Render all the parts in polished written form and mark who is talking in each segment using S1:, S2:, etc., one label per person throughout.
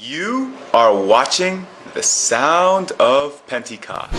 S1: You are watching the sound of Pentecost.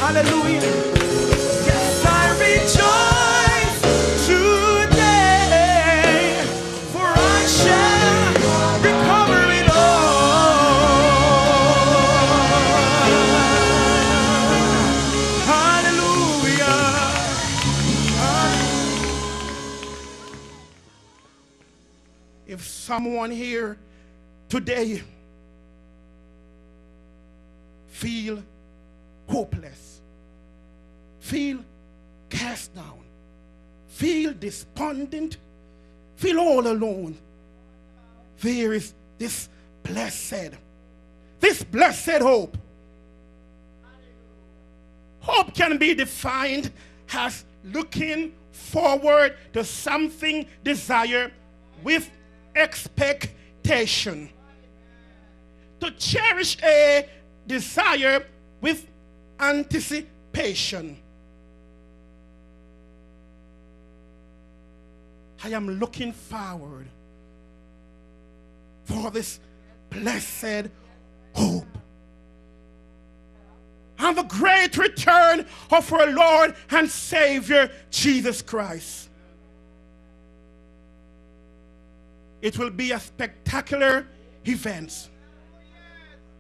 S2: Hallelujah. Yes, I rejoice today, for I shall recover it all. Hallelujah. If someone here today feel hopeless, feel cast down, feel despondent, feel all alone, there is this blessed hope. Hope can be defined as looking forward to something desired with expectation. To cherish a desire with anticipation. I am looking forward for this blessed hope and the great return of our Lord and Savior Jesus Christ. It will be a spectacular event,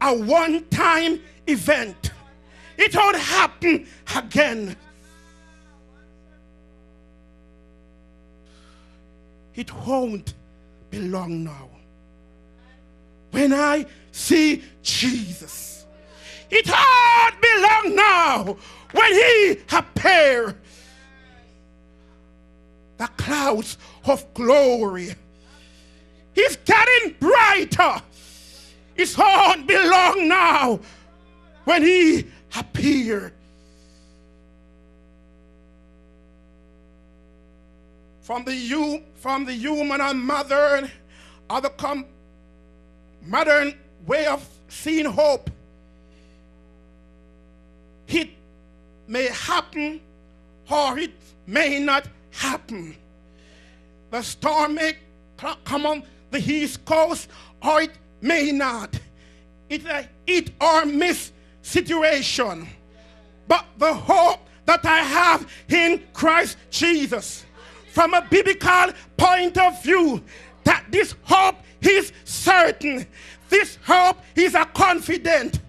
S2: a one-time event. It won't happen again. It won't be long now. When I see Jesus, it won't be long now when he appears. The clouds of glory, it's getting brighter. It won't be long now when he appeared. From the human and modern way of seeing hope, it may happen or it may not happen. The storm may come on the East Coast or it may not. It's a hit or miss situation. But the hope that I have in Christ Jesus, from a biblical point of view, that this hope is certain. This hope is a confident.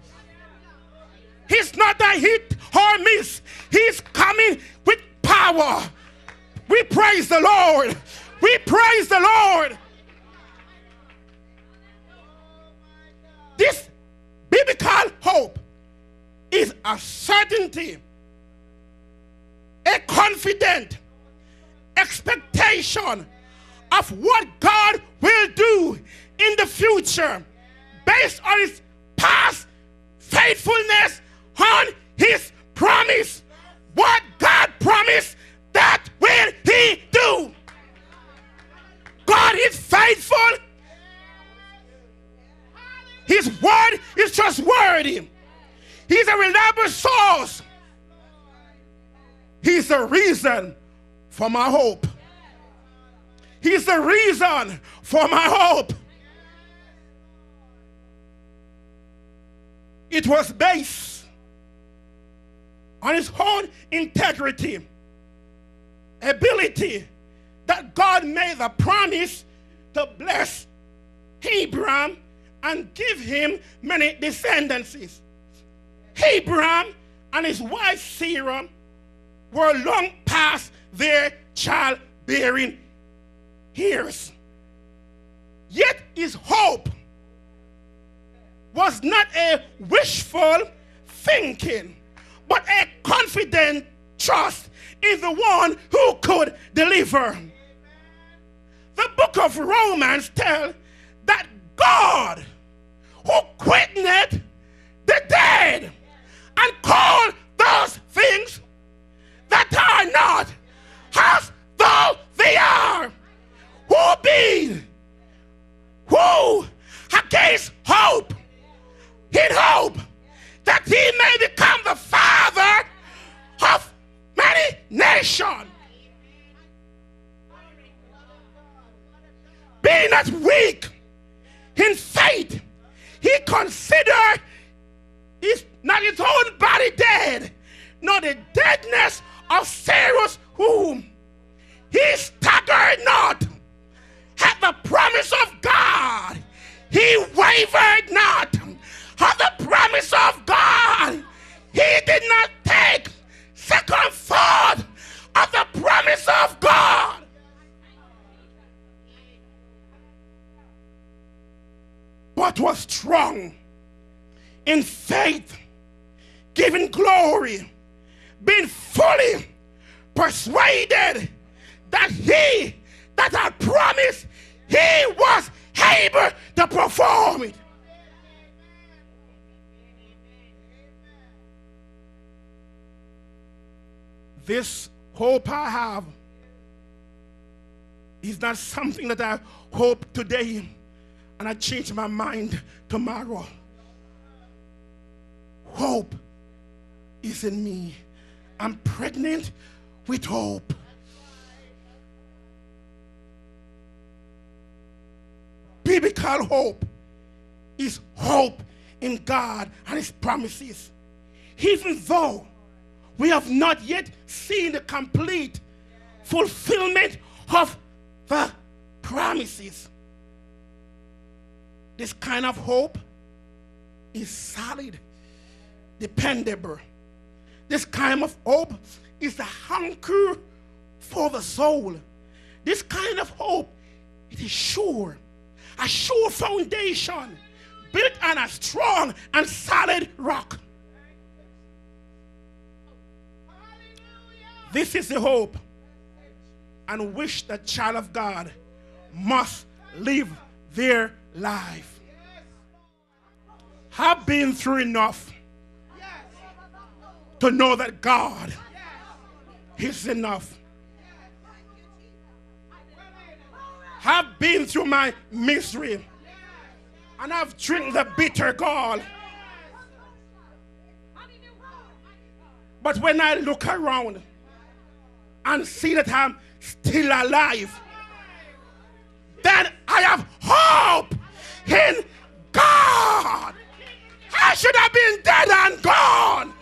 S2: He's not a hit or miss. He's coming with power. We praise the Lord. We praise the Lord. This biblical hope is a certainty, a confident expectation of what God will do in the future based on his past faithfulness on his promise. What God promised, that will he do. God is faithful. His word is trustworthy. He's a reliable source. He's the reason for my hope. He's the reason for my hope. It was based on his own integrity, ability, that God made the promise to bless Abraham and give him many descendants. Abraham and his wife Sarah were long past their childbearing years. Yet his hope was not a wishful thinking, but a confident trust in the one who could deliver. The book of Romans tells that God, who quickened the dead and called those things that are not as though they are, who against hope, in hope that he may become the father of many nations, being not weak in faith, he considered not his own body dead, nor the deadness of Sarah's womb. He staggered not at the promise of God. He wavered not at the promise of God. He did not take second thought of the promise of God. But was strong in faith, giving glory, being fully persuaded that he that had promised, he was able to perform it. This hope I have is not something that I hope today and I change my mind tomorrow. Hope is in me. I'm pregnant with hope. Biblical hope is hope in God and His promises. Even though we have not yet seen the complete fulfillment of the promises, this kind of hope is solid, dependable. This kind of hope is the anchor for the soul. This kind of hope, it is sure, a sure foundation built on a strong and solid rock. This is the hope and wish the child of God must live their life. I've been through enough to know that God is enough. I've been through my misery and I've drank the bitter gall. But when I look around and see that I'm still alive, then I have hope in God. I should have been dead and gone.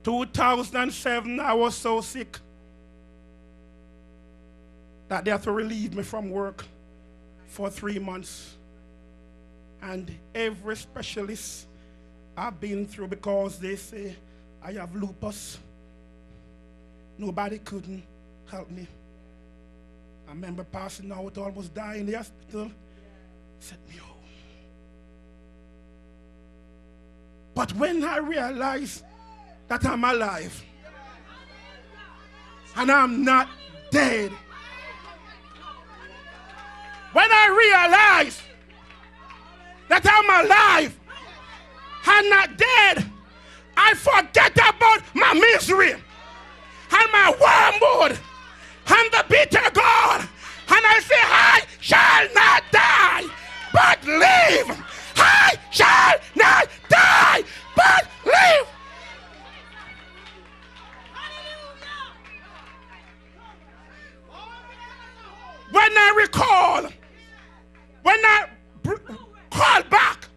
S2: In 2007, I was so sick that they had to relieve me from work for 3 months. And every specialist I've been through, because they say I have lupus, nobody couldn't help me. I remember passing out, almost dying in the hospital, sent me home. But when I realized that I'm alive and I'm not dead, when I realized that I'm alive and not dead, I forget about my misery and my wormwood and the bitter God, and I say, I shall not die but live. I shall not die but live. When I recall, when I call back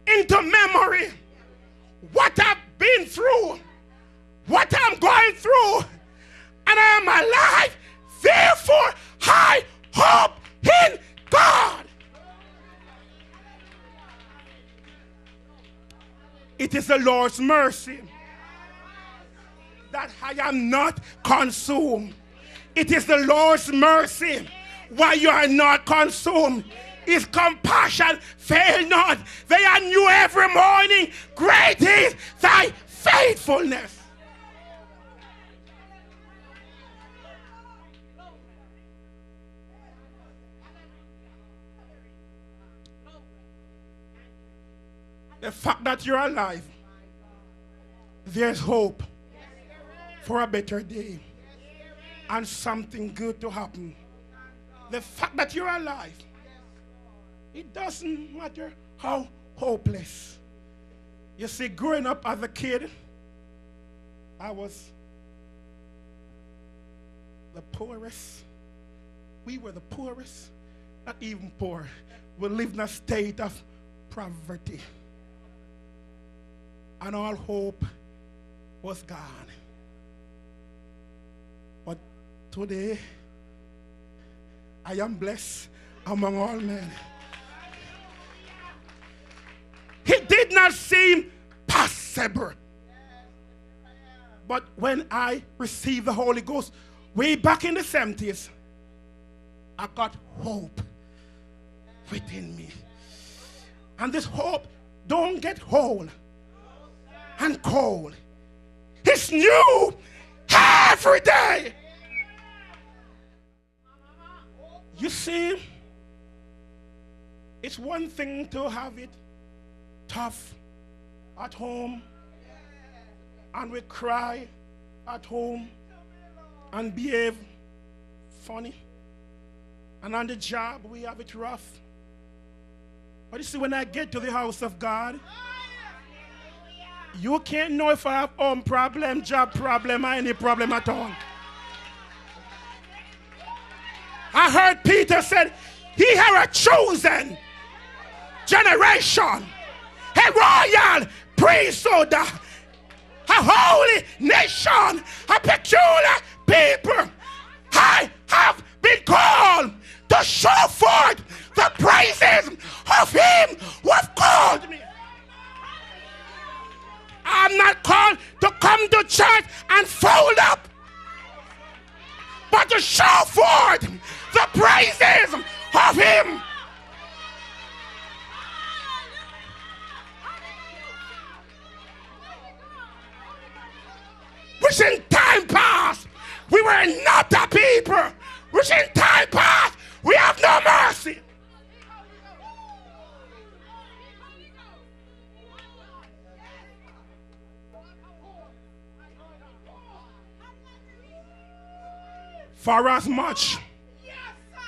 S2: into memory what I've been through, what I'm going through, and I am alive, therefore I hope in God. It is the Lord's mercy that I am not consumed. It is the Lord's mercy why you are not consumed. His compassion fail not. They are new every morning. Great is thy faithfulness. The fact that you're alive, there's hope for a better day and something good to happen. The fact that you're alive, it doesn't matter how hopeless. You see, growing up as a kid, I was the poorest. We were the poorest not even poor. We live in a state of poverty. And all hope was gone. But today, I am blessed among all men. It did not seem possible. But when I received the Holy Ghost, way back in the 70s, I got hope within me. And this hope don't get old and cold. It's new every day. You see, it's one thing to have it tough at home, and we cry at home and behave funny, and on the job we have it rough. But you see, when I get to the house of God, you can't know if I have home problem, job problem, or any problem at all. I heard Peter said, he had a chosen generation, a royal priesthood, a holy nation, a peculiar people. I have been called to show forth the praises of him who has called me. I'm not called to come to church and fold up, but to show forth the praises of him. Which in time past we were not a people. Which in time past we have no mercy. For as much,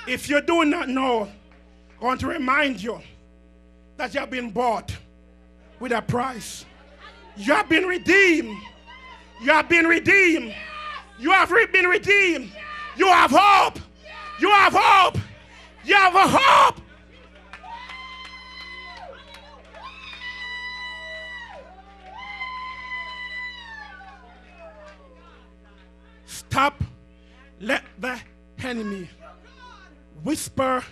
S2: if you do not know, I want to remind you that you have been bought with a price. You have been redeemed. You have been redeemed. You have been redeemed. You have hope. You have hope. You have a hope. Stop. Let the enemy whisper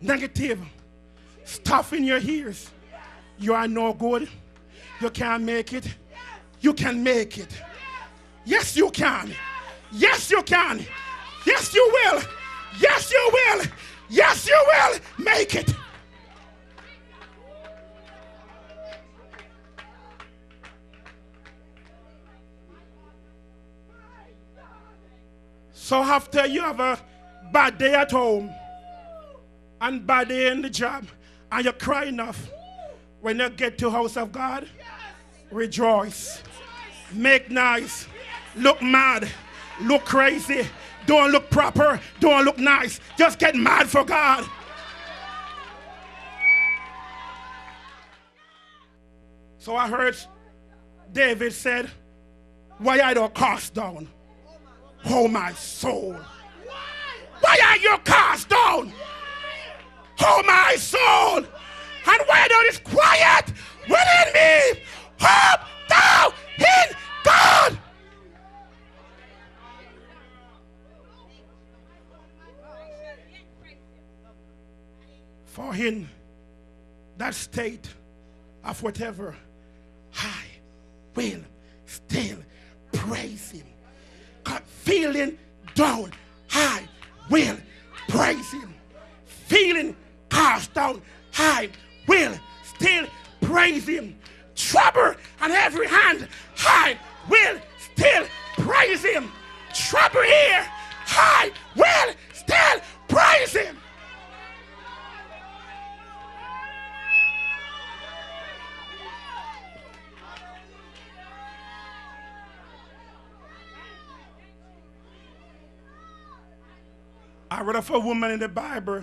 S2: negative stuff in your ears. You are no good. You can't make it. You can make it. Yes, you can. Yes, you can. Yes, you will. Yes, you will. Yes, you will make it. So after you have a bad day at home and bad day in the job and you cry enough, when you get to the house of God, rejoice, make nice, look mad, look crazy, don't look proper, don't look nice, just get mad for God. So I heard David said, why I don't cast down? Oh my soul. Why are you cast down? Oh my soul. And why don't it quiet within me? Hope thou in God. For in that state of whatever, I will still praise him. God, feeling down, I will praise him. Feeling cast down, I will still praise him. Trouble on every hand, I will still praise him. Trouble here, I will still praise him. I read of a woman in the Bible,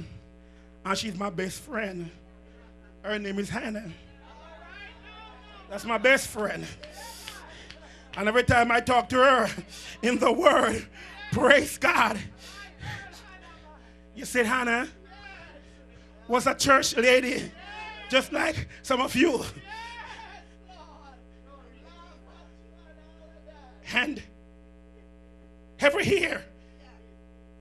S2: and she's my best friend. Her name is Hannah. That's my best friend. And every time I talk to her in the Word, praise God. You said, Hannah, was a church lady, just like some of you. And every year,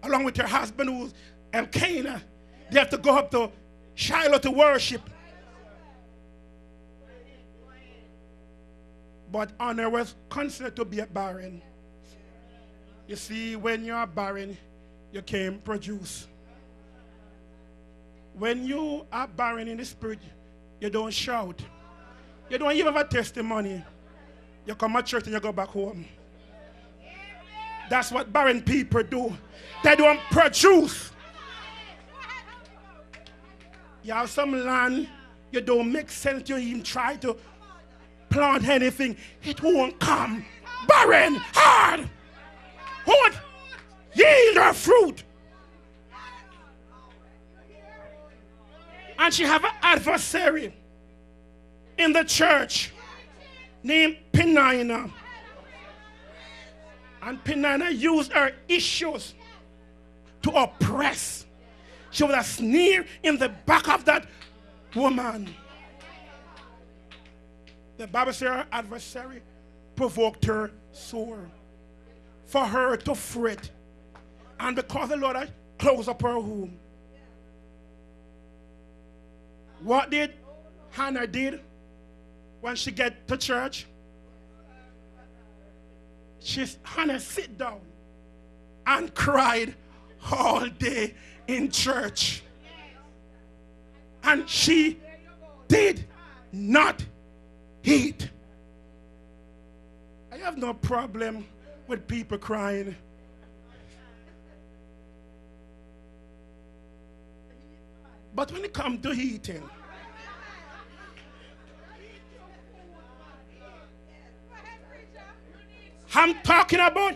S2: along with her husband, who's Elkanah, they have to go up to Shiloh to worship. But Honor was considered to be a barren. You see, when you are barren, you can't produce. When you are barren in the spirit, you don't shout. You don't even have a testimony. You come to church and you go back home. That's what barren people do. They don't produce. You have some land, you don't make sense, you even try to plant anything, it won't come. Barren, hard, won't yield her fruit. And she have an adversary in the church named Penina. And Penina used her issues to oppress. She was a sneer in the back of that woman. The Bible says her adversary provoked her sore for her to fret. And because the Lord had closed up her womb. What did Hannah did when she get to church? Hannah sit down and cried all day in church. And she did not eat. I have no problem with people crying. But when it comes to eating, I'm talking about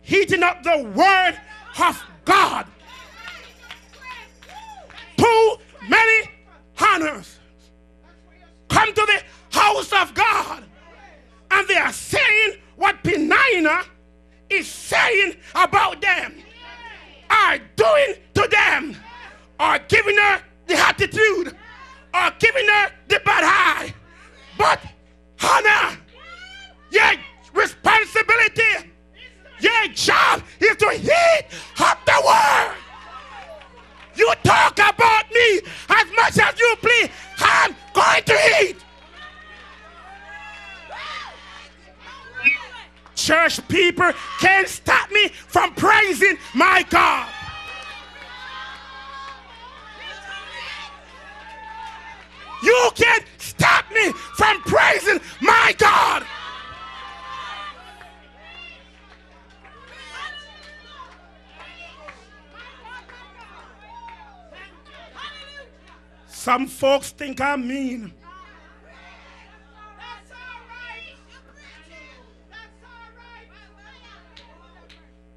S2: heating up the word of God. Too many Hannahs come to the house of God and they are saying what Penina is saying about them, are doing to them, or giving her the attitude, or giving her the bad eye. But Hannah, your responsibility, your job is to heat up the word. You talk about me as much as you please. I'm going to eat. Church people can't stop me from praising my God. You can't stop me from praising my God. Some folks think I'm mean.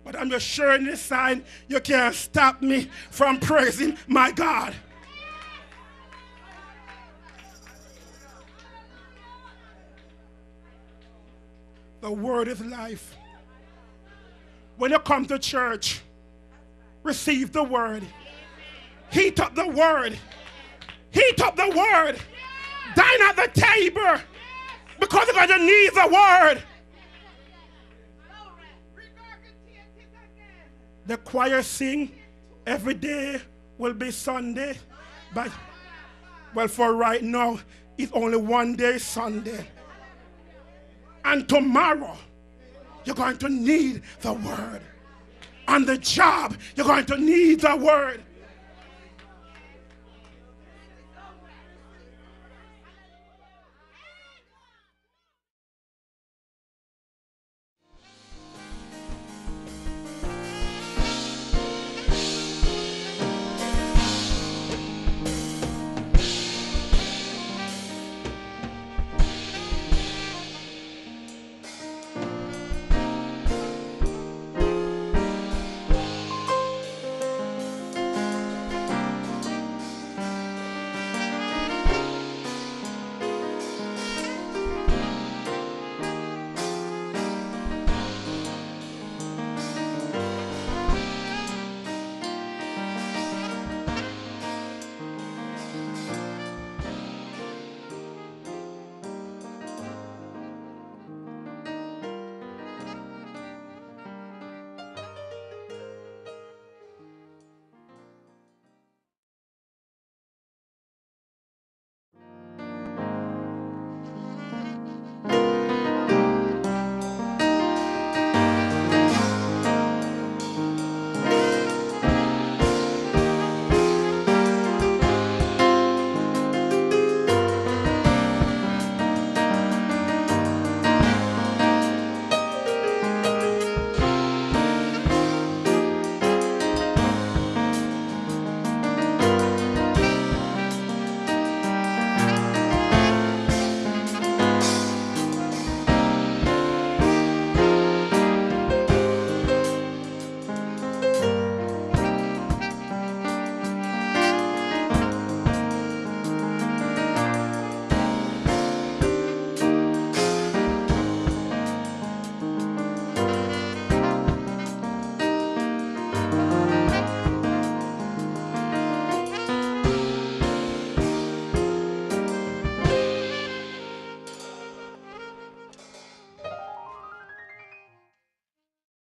S2: But I'm just sharing this sign. You can't stop me from praising my God. The word is life. When you come to church, receive the word. Heat up the word. Heat up the word. Dine at the table because you're going to need the word. The choir sing every day will be Sunday, but well, for right now it's only one day Sunday. And tomorrow you're going to need the word. On the job you're going to need the word.